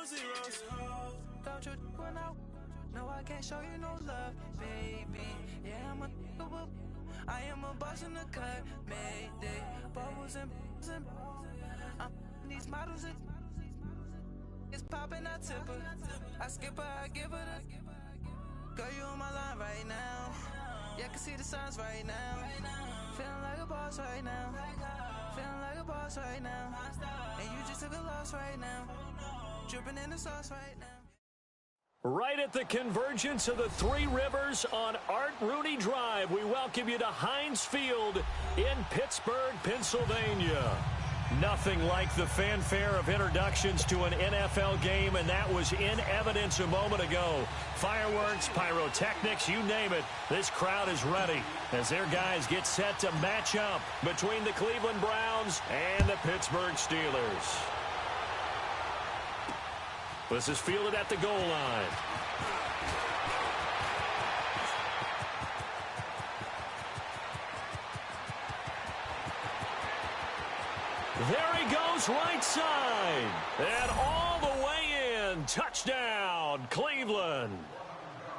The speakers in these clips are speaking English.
zeros. Don't you when no, I can't show you no love, baby. Yeah, I am a boss in the cut, mayday. Bubbles and I'm these models. It's popping, I tip her. I skip her, I give her the. Girl, you on my line right now. Yeah, I can see the signs right now. Feeling like a boss right now. Feeling like a boss right now. And you just took a loss right now. Dripping in the sauce right now. Right at the convergence of the Three Rivers on Art Rooney Drive, we welcome you to Heinz Field in Pittsburgh, Pennsylvania. Nothing like the fanfare of introductions to an NFL game, and that was in evidence a moment ago. Fireworks, pyrotechnics, you name it, this crowd is ready as their guys get set to match up between the Cleveland Browns and the Pittsburgh Steelers. This is fielded at the goal line. There he goes, right side. And all the way in. Touchdown, Cleveland.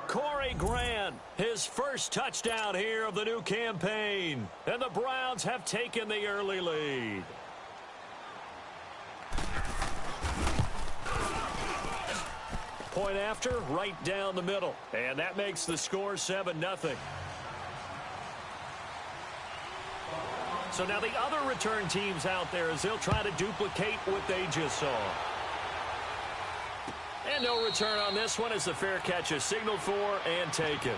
Corey Grant, his first touchdown here of the new campaign. And the Browns have taken the early lead. Point after, right down the middle. And that makes the score 7-0. So now the other return teams out there as they'll try to duplicate what they just saw. And no return on this one as the fair catch is signaled for and taken.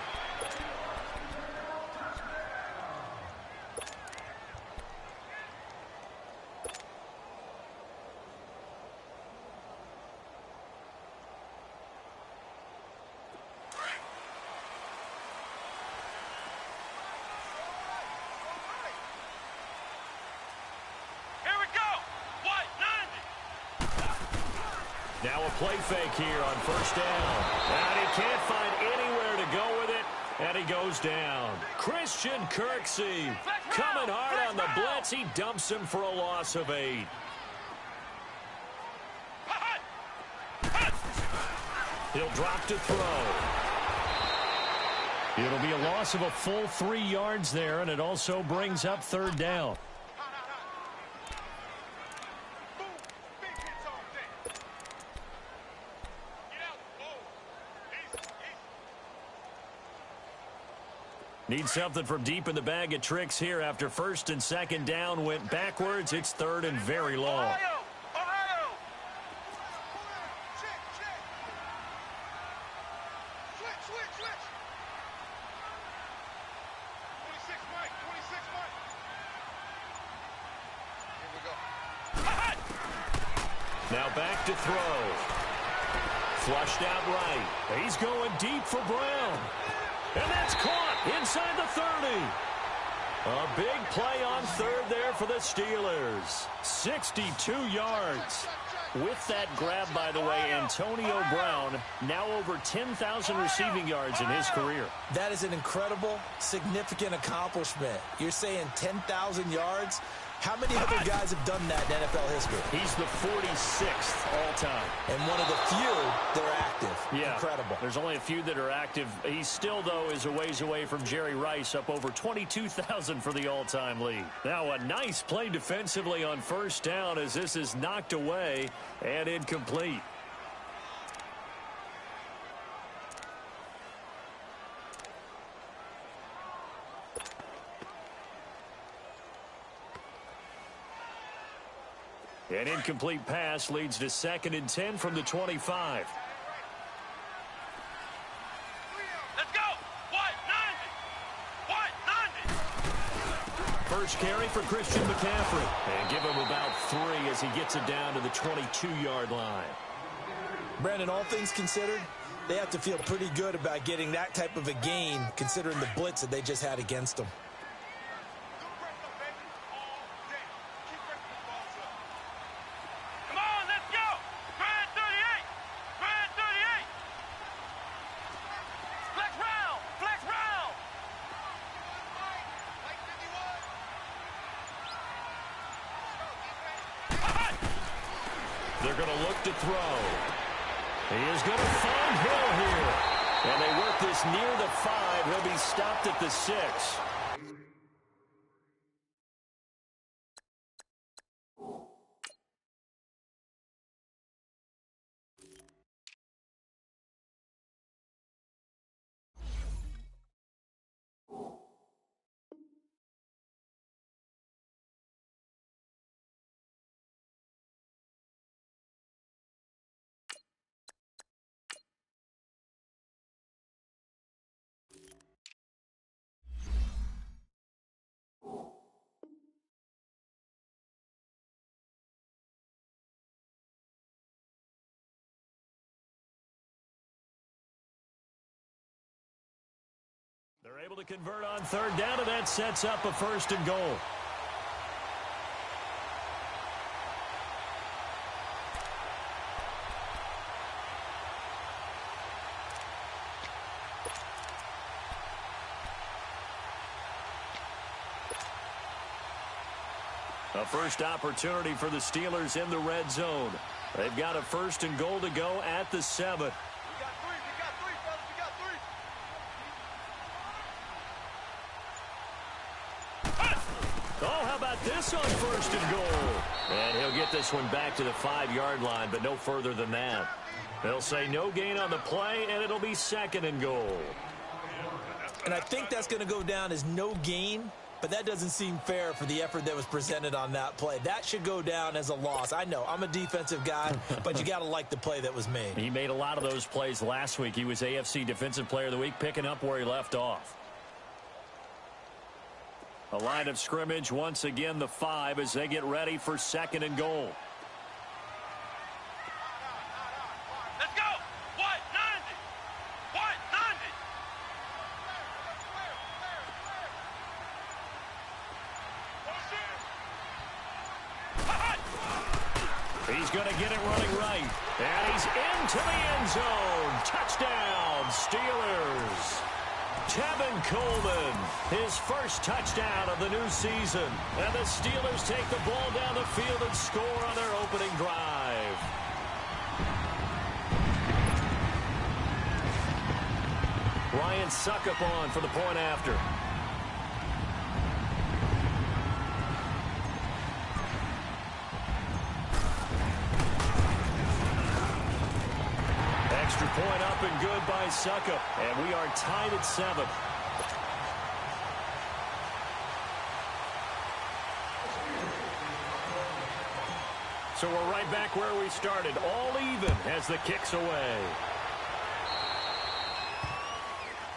Now a play fake here on first down. And he can't find anywhere to go with it, and he goes down. Christian Kirksey coming hard on the blitz. He dumps him for a loss of 8. He'll drop to throw. It'll be a loss of a full 3 yards there, and it also brings up third down. Need something from deep in the bag of tricks here after first and second down went backwards. It's third and very long. Ohio! Switch! 26, Mike. Here we go. Now back to throw. Flushed out right. He's going deep for Brown. And that's caught inside the 30. A big play on third there for the Steelers. 62 yards. With that grab, by the way, Antonio Brown now over 10,000 receiving yards in his career. That is an incredible, significant accomplishment. You're saying 10,000 yards? How many other guys have done that in NFL history? He's the 46th all-time. And one of the few that are active. Yeah, incredible. There's only a few that are active. He still, though, is a ways away from Jerry Rice, up over 22,000 for the all-time lead. Now, a nice play defensively on first down as this is knocked away and incomplete. An incomplete pass leads to 2nd and 10 from the 25. Let's go! White 90! First carry for Christian McCaffrey. And give him about 3 as he gets it down to the 22-yard line. Brandon, all things considered, they have to feel pretty good about getting that type of a gain considering the blitz that they just had against them. They're going to look to throw. He is going to find Hill here. And they work this near the 5. He'll be stopped at the 6. They're able to convert on 3rd down, and that sets up a 1st and goal. A first opportunity for the Steelers in the red zone. They've got a 1st and goal to go at the 7. This on 1st and goal. And he'll get this one back to the 5-yard line, but no further than that. They'll say no gain on the play, and it'll be 2nd and goal. And I think that's going to go down as no gain, but that doesn't seem fair for the effort that was presented on that play. That should go down as a loss. I know, I'm a defensive guy, but you got to like the play that was made. He made a lot of those plays last week. He was AFC Defensive Player of the Week, picking up where he left off. A line of scrimmage, once again, the 5 as they get ready for 2nd and goal. Let's go! What? 90! What? 90! He's going to get it running right. And he's into the end zone. Touchdown, Steelers. Tevin Coleman, his first touchdown of the new season. And the Steelers take the ball down the field and score on their opening drive. Ryan Suckup on for the point after. Extra point up and good by Suckup. And we are tied at 7. So we're right back where we started. All even as the kick's away.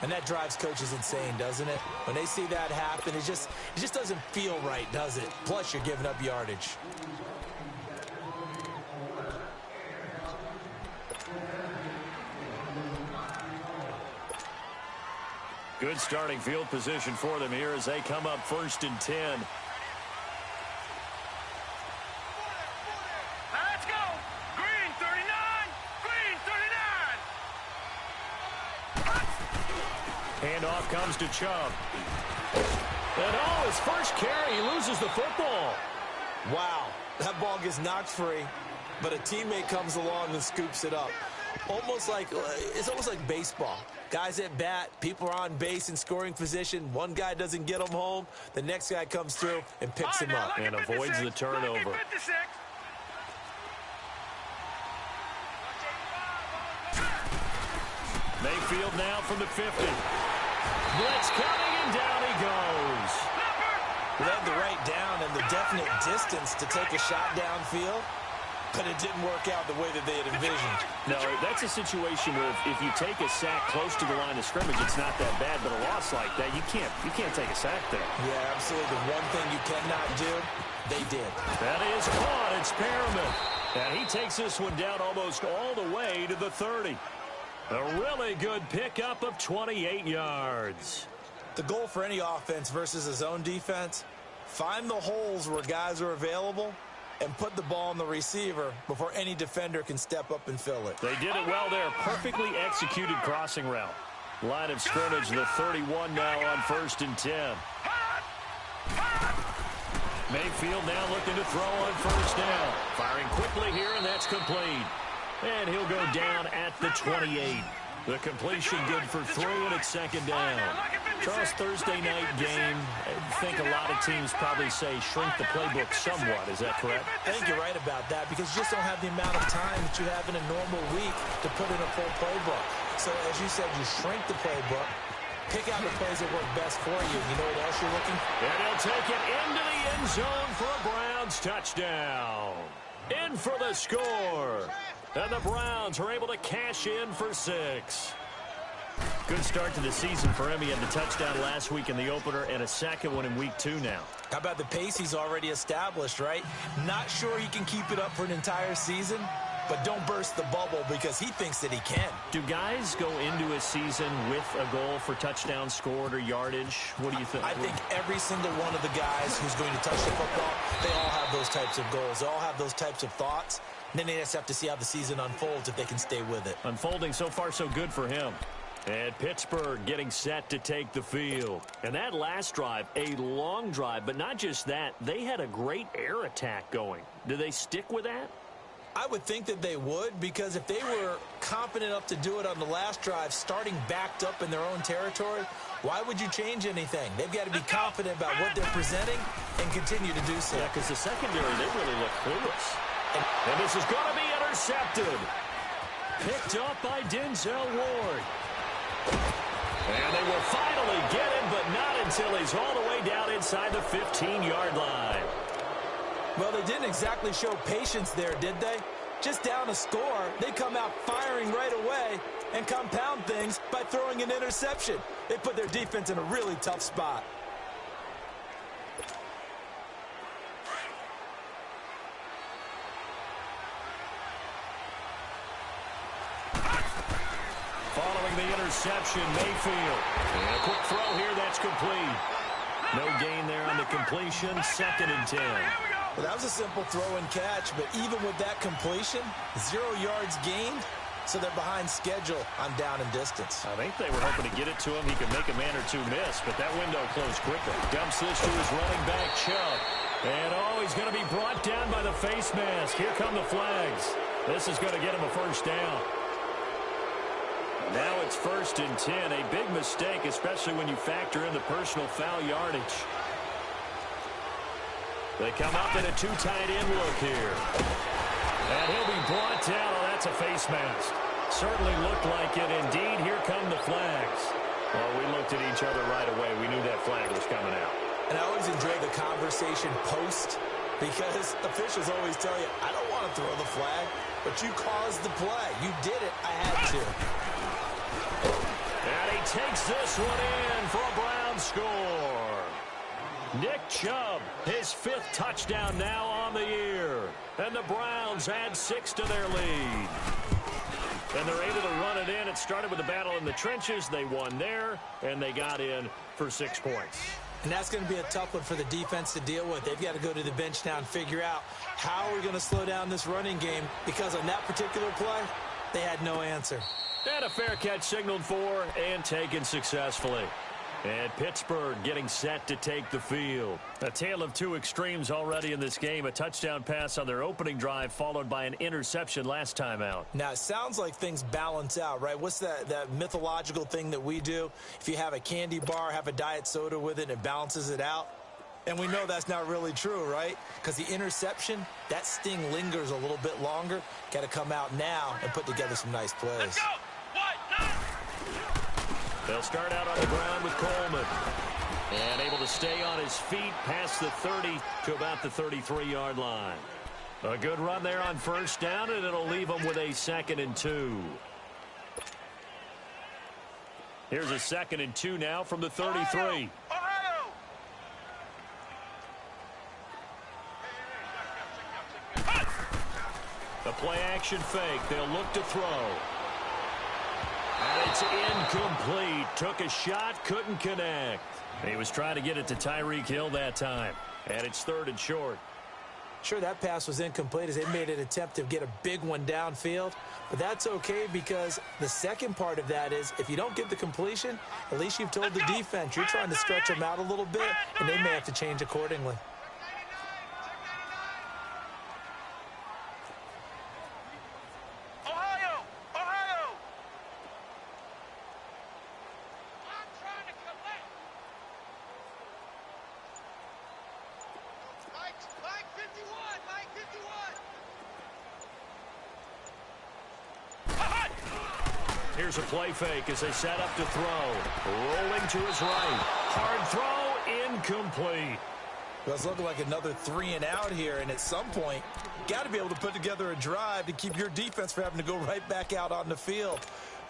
And that drives coaches insane, doesn't it? When they see that happen, it just doesn't feel right, does it? Plus, you're giving up yardage. Good starting field position for them here as they come up 1st and 10. Let's go! Green 39! Green 39! Handoff comes to Chubb. And his first carry, he loses the football. Wow, that ball gets knocked free, but a teammate comes along and scoops it up. It's almost like baseball. Guys at bat, people are on base in scoring position. One guy doesn't get him home. The next guy comes through and picks him up. And avoids the turnover. Mayfield now from the 50. Blitz coming, and down he goes. They had the right down and the definite distance to take a shot downfield, but it didn't work out the way that they had envisioned. No, that's a situation where if you take a sack close to the line of scrimmage, it's not that bad, but a loss like that, you can't take a sack there. Yeah, absolutely. The one thing you cannot do, they did. That is caught. It's Perriman. And he takes this one down almost all the way to the 30. A really good pickup of 28 yards. The goal for any offense versus a zone defense, find the holes where guys are available and put the ball on the receiver before any defender can step up and fill it. They did it well there. Perfectly executed crossing route. Line of scrimmage, the 31 now on 1st and 10. Mayfield now looking to throw on 1st down. Firing quickly here, and that's complete. And he'll go down at the 28. The completion good for 3, and it's second down. Charles, Thursday night game, I think a lot of teams probably say shrink the playbook somewhat. Is that correct? I think you're right about that because you just don't have the amount of time that you have in a normal week to put in a full playbook. So, as you said, you shrink the playbook, pick out the plays that work best for you. You know what else you're looking for? And he'll take it into the end zone for a Browns touchdown. In for the score. And the Browns are able to cash in for 6. Good start to the season for him. He had the touchdown last week in the opener and a second one in week 2 now. How about the pace he's already established, right? Not sure he can keep it up for an entire season, but don't burst the bubble because he thinks that he can. Do guys go into a season with a goal for touchdowns scored or yardage? What do you think? I think every single one of the guys who's going to touch the football, they all have those types of goals. They all have those types of thoughts. And then they just have to see how the season unfolds if they can stay with it. Unfolding so far so good for him. And Pittsburgh getting set to take the field. And that last drive, a long drive, but not just that. They had a great air attack going. Do they stick with that? I would think that they would because if they were confident enough to do it on the last drive, starting backed up in their own territory, why would you change anything? They've got to be confident about what they're presenting and continue to do so. Yeah, because the secondary, they really look clueless. And this is going to be intercepted. Picked up by Denzel Ward. And they will finally get him, but not until he's all the way down inside the 15-yard line. Well, they didn't exactly show patience there, did they? Just down a score, they come out firing right away and compound things by throwing an interception. They put their defense in a really tough spot. Following the interception, Mayfield. And a quick throw here, that's complete. No gain there on the completion, 2nd and 10. Well, that was a simple throw and catch, but even with that completion, 0 yards gained, so they're behind schedule on down and distance. I think they were hoping to get it to him. He could make a man or two miss, but that window closed quickly. Dumps this to his running back, Chubb. And, he's going to be brought down by the face mask. Here come the flags. This is going to get him a first down. Now it's 1st and 10. A big mistake, especially when you factor in the personal foul yardage. They come up in a 2 tight end look here. And he'll be brought down. Oh, that's a face mask. Certainly looked like it. Indeed, here come the flags. Well, we looked at each other right away. We knew that flag was coming out. And I always enjoy the conversation post because officials always tell you, I don't want to throw the flag, but you caused the play. You did it. I had to. And he takes this one in for a Browns score. Nick Chubb, his 5th touchdown now on the year. And the Browns add 6 to their lead. And they're able to run it in. It started with a battle in the trenches. They won there, and they got in for 6 points. And that's going to be a tough one for the defense to deal with. They've got to go to the bench now and figure out how we're going to slow down this running game because on that particular play, they had no answer. And a fair catch signaled for and taken successfully. And Pittsburgh getting set to take the field. A tale of 2 extremes already in this game. A touchdown pass on their opening drive followed by an interception last time out. Now, it sounds like things balance out, right? What's that mythological thing that we do? If you have a candy bar, have a diet soda with it, and it balances it out. And we know that's not really true, right? Because the interception, that sting lingers a little bit longer. Got to come out now and put together some nice plays. Let's go! They'll start out on the ground with Coleman. And able to stay on his feet past the 30 to about the 33-yard line. A good run there on 1st down, and it'll leave them with a 2nd and 2. Here's a 2nd and 2 now from the 33. The play-action fake. They'll look to throw. And it's incomplete. Took a shot, couldn't connect. He was trying to get it to Tyreek Hill that time. And it's 3rd and short. Sure, that pass was incomplete as they made an attempt to get a big one downfield. But that's okay because the second part of that is if you don't get the completion, at least you've told the defense you're trying to stretch them out a little bit, and they may have to change accordingly. Here's a play fake as they set up to throw. Rolling to his right. Hard throw, incomplete. Well, it's looking like another 3 and out here, and at some point, got to be able to put together a drive to keep your defense from having to go right back out on the field.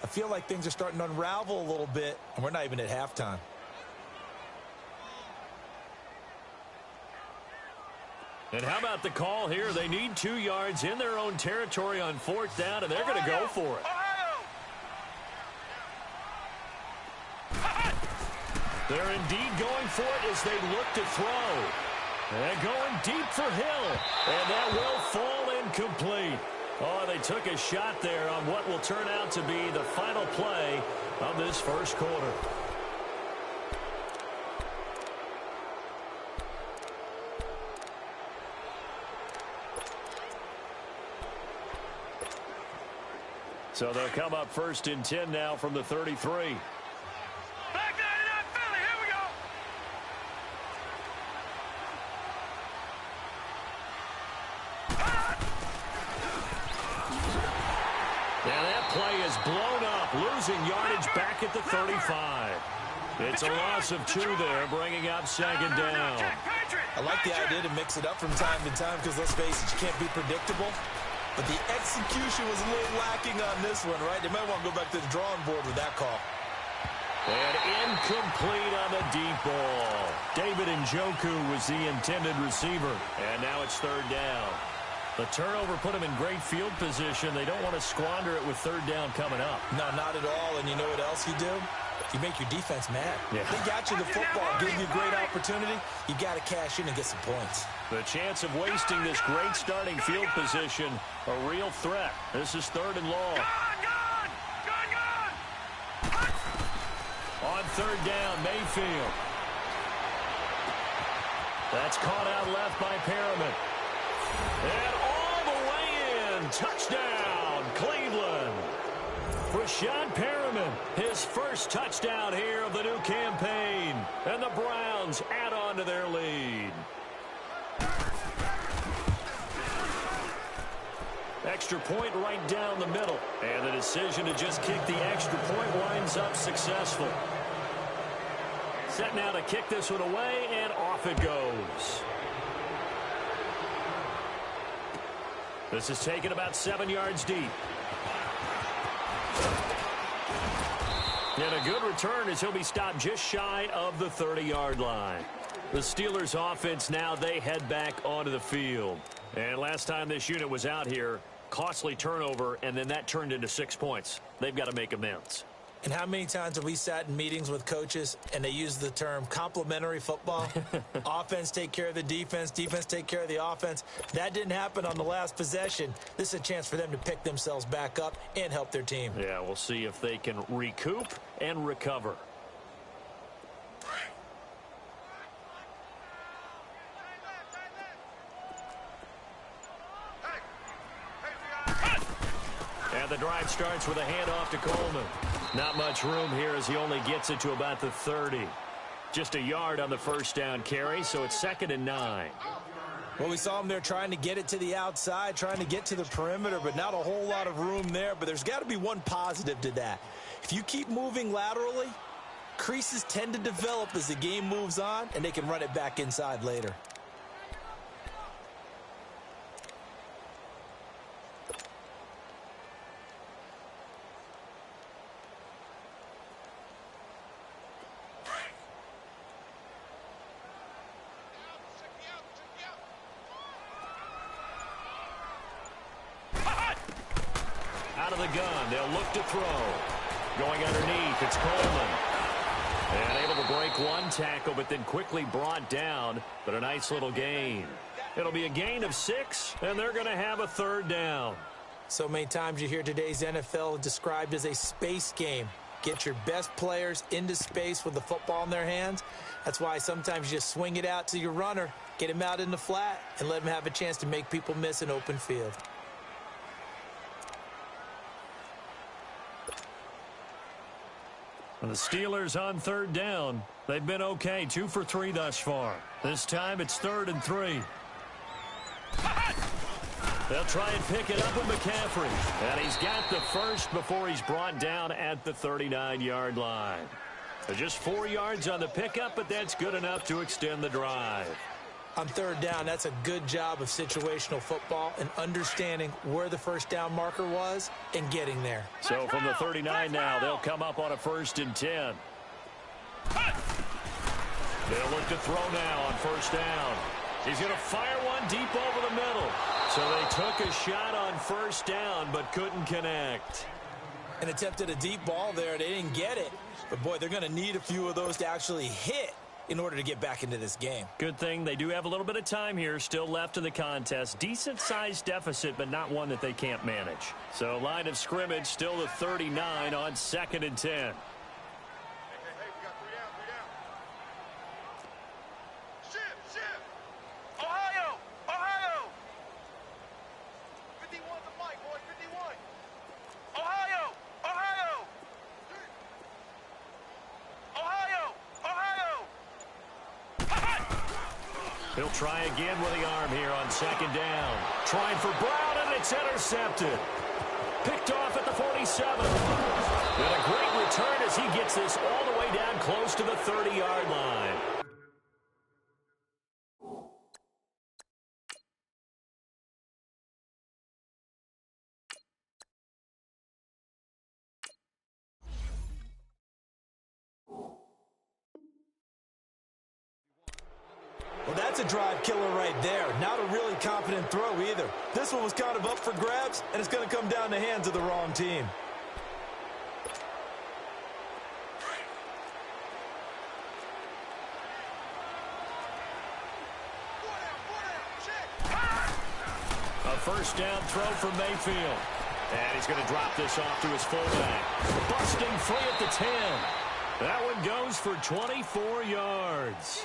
I feel like things are starting to unravel a little bit, and we're not even at halftime. And how about the call here? They need 2 yards in their own territory on 4th down, and they're going to go for it. They're indeed going for it as they look to throw. And going deep for Hill. And that will fall incomplete. Oh, they took a shot there on what will turn out to be the final play of this first quarter. So they'll come up 1st and 10 now from the 33. Play is blown up, losing yardage back at the 35. It's a loss of 2 there, bringing up 2nd down. I like the idea to mix it up from time to time because, let's face it, you can't be predictable. But the execution was a little lacking on this one, right? They might want to go back to the drawing board with that call. And incomplete on the deep ball. David Njoku was the intended receiver. And now it's 3rd down. The turnover put them in great field position. They don't want to squander it with 3rd down coming up. No, not at all. And you know what else you do? You make your defense mad. Yeah. They got you the football, give you a great opportunity. You got to cash in and get some points. The chance of wasting this great starting field position, a real threat. This is 3rd and long. On 3rd down, Mayfield. That's caught out left by Perriman. And all the way in. Touchdown, Cleveland. Rashad Perriman, his first touchdown here of the new campaign. And the Browns add on to their lead. Extra point right down the middle. And the decision to just kick the extra point winds up successful. Set now to kick this one away, and off it goes. This is taken about 7 yards deep. And a good return as he'll be stopped just shy of the 30-yard line. The Steelers offense now, they head back onto the field. And last time this unit was out here, costly turnover, and then that turned into 6 points. They've got to make amends. And how many times have we sat in meetings with coaches and they use the term complementary football? Offense take care of the defense, defense take care of the offense. That didn't happen on the last possession. This is a chance for them to pick themselves back up and help their team. Yeah, we'll see if they can recoup and recover. And the drive starts with a handoff to Coleman. Not much room here as he only gets it to about the 30. Just a yard on the first down carry, so it's 2nd and 9. Well, we saw him there trying to get it to the outside, trying to get to the perimeter, but not a whole lot of room there. But there's got to be one positive to that. If you keep moving laterally, creases tend to develop as the game moves on, and they can run it back inside later. Out of the gun, they'll look to throw. Going underneath, it's Coleman. And able to break one tackle, but then quickly brought down. But a nice little gain. It'll be a gain of 6, and they're going to have a 3rd down. So many times you hear today's NFL described as a space game. Get your best players into space with the football in their hands. That's why sometimes you just swing it out to your runner, get him out in the flat, and let him have a chance to make people miss an open field. The Steelers on 3rd down. They've been okay, 2 for 3 thus far. This time it's 3rd and 3. They'll try and pick it up with McCaffrey. And he's got the first before he's brought down at the 39-yard line. So just 4 yards on the pickup, but that's good enough to extend the drive. On third down, that's a good job of situational football and understanding where the first down marker was and getting there. So from the 39 now, they'll come up on a 1st and 10. They'll look to throw now on first down. He's going to fire one deep over the middle. So they took a shot on first down but couldn't connect. And attempted a deep ball there. They didn't get it. But, boy, they're going to need a few of those to actually hit in order to get back into this game. Good thing they do have a little bit of time here still left in the contest. Decent-sized deficit, but not one that they can't manage. So line of scrimmage still the 39 on 2nd and 10. He'll try again with the arm here on 2nd down. Trying for Brown, and it's intercepted. Picked off at the 47. And a great return as he gets this all the way down close to the 30-yard line. Well, that's a drive killer right there. Not a really confident throw either. This one was kind of up for grabs, and it's going to come down the hands of the wrong team. A first down throw from Mayfield. And he's going to drop this off to his fullback. Busting free at the 10. That one goes for 24 yards.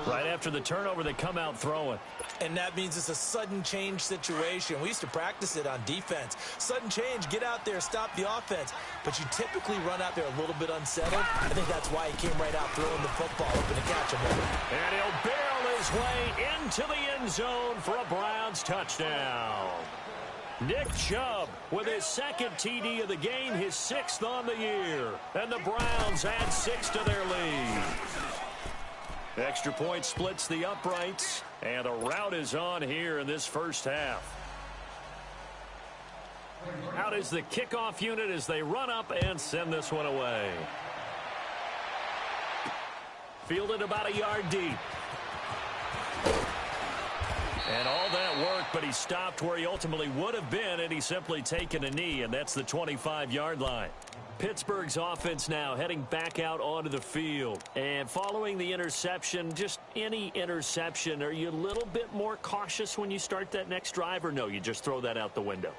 Right after the turnover, they come out throwing. And that means it's a sudden change situation. We used to practice it on defense. Sudden change, get out there, stop the offense. But you typically run out there a little bit unsettled. I think that's why he came right out throwing the football, hoping to catch him. And he'll barrel his way into the end zone for a Browns touchdown. Nick Chubb with his 2nd TD of the game, his 6th on the year. And the Browns add 6 to their lead. Extra point splits the uprights, and a rout is on here in this first half. Out is the kickoff unit as they run up and send this one away. Fielded about a yard deep. And all that work, but he stopped where he ultimately would have been, and he's simply taken a knee, and that's the 25-yard line. Pittsburgh's offense now heading back out onto the field. And following the interception, just any interception, are you a little bit more cautious when you start that next drive, or no, you just throw that out the window?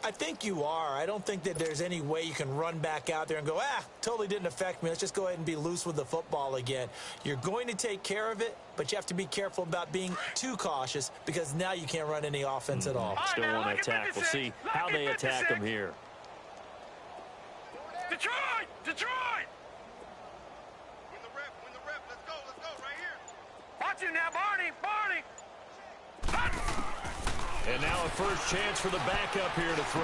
I think you are. I don't think that there's any way you can run back out there and go, totally didn't affect me. Let's just go ahead and be loose with the football again. You're going to take care of it, but you have to be careful about being too cautious because now you can't run any offense at all. Still want to attack. We'll see how they attack him here. Detroit! Detroit! Win the rep, let's go, right here. Watch him now, Barney! And now a first chance for the backup here to throw.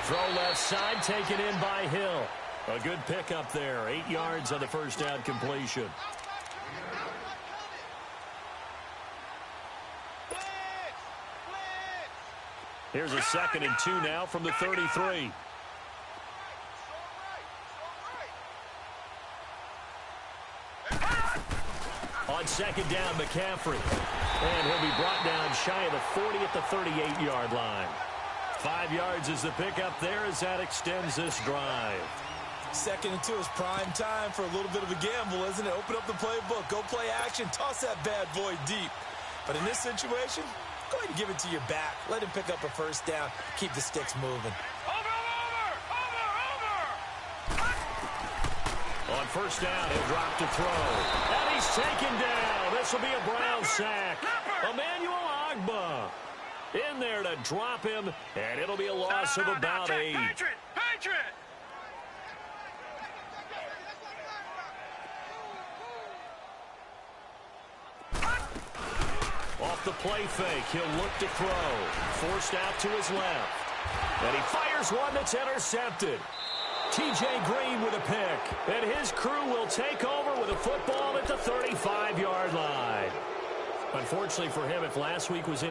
Throw left side, taken in by Hill. A good pickup there, 8 yards on the first down completion. Here's a 2nd and 2 now from the 33. On 2nd down, McCaffrey. And he'll be brought down shy of the 40 at the 38-yard line. 5 yards is the pickup there as that extends this drive. 2nd and 2 is prime time for a little bit of a gamble, isn't it? Open up the playbook, go play action, toss that bad boy deep. But in this situation, go ahead and give it to your back. Let him pick up a first down, keep the sticks moving. On first down, he'll drop to throw. And he's taken down. This will be a Brown sack. Emmanuel Ogbah in there to drop him, and it'll be a loss of about 8. Patriot! off the play fake. He'll look to throw. Forced out to his left. And he fires one that's intercepted. T.J. Green with a pick. And his crew will take over with a football at the 35-yard line. Unfortunately for him, if last week was in